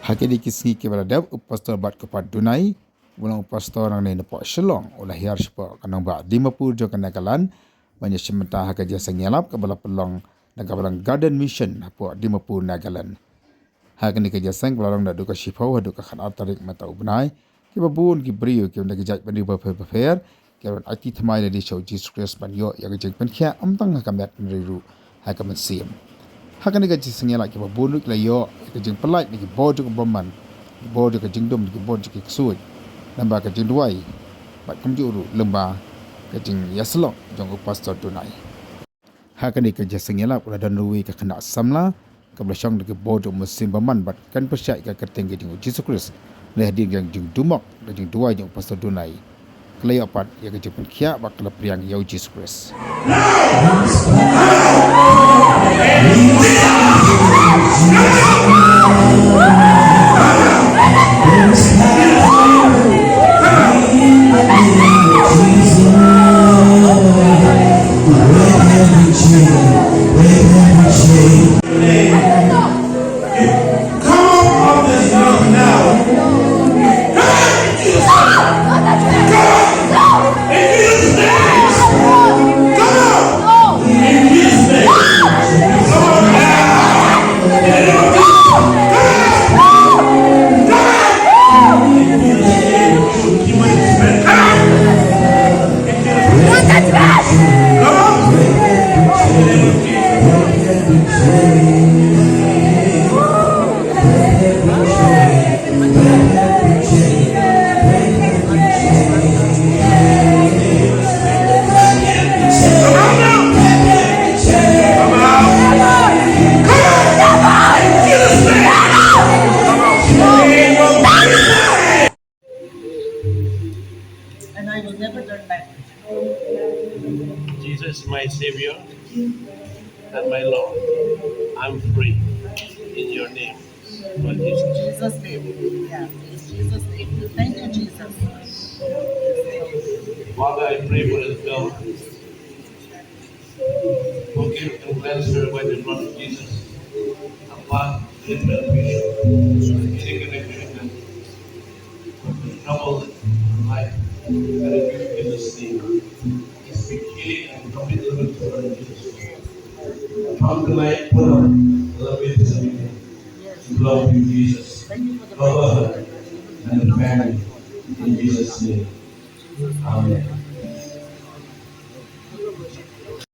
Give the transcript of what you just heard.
Hakedi kisngi ke berada pastor bat kepat Dunai, ulang pastor nang ne po Shillong ulah hiar sipo kanang ba 50 jo Nagaland, banyak sementa hakaja Ialap ke bala pelong nagabalang garden mission po 50 Nagaland. Hakeni ke jasang belarang da duka sipo duka khan atarik mata ubnai, ke babun ki brio ke nagajak bani befer ke ati thamai di show Jesus Christ banyo ya gajak penkhia amtang hakamet riru Mynsiem. Hakani ka jising yala ke babun la yo ke jing pelait ni bodu ke Bymman bodu ke jing dum ke bodu ke suit namba ke jing Dunai bat kum juru lemba ke jing yaslok jong pastor Dunai. Hakani ka jising yala pula dan ruwi ke kena samla ke belasong ke bodu Mynsiem Bymman bat kan persyai ke keteng ke jing Jesus Christ le hadir yang jing dumok ke jing Dunai jong pastor Dunai kelai apat ya ke jing penkhia bat kelepriang ya Jesus Christ. And I will never turn back. Jesus, my Savior and my Lord, I'm free in your name, Lord Jesus. In Jesus' name. Yeah, in Jesus' name. Thank you, Jesus. Father, I pray for this girl. Forgive and cleanse her by the blood of Jesus. And blood, live and vision. Any connection with trouble in life. And in Jesus' name. Speak healing and commitment to her in Jesus' name. Come tonight, put on the love this weekend. We love you, Jesus. Cover her and the family in Jesus' name. Amen.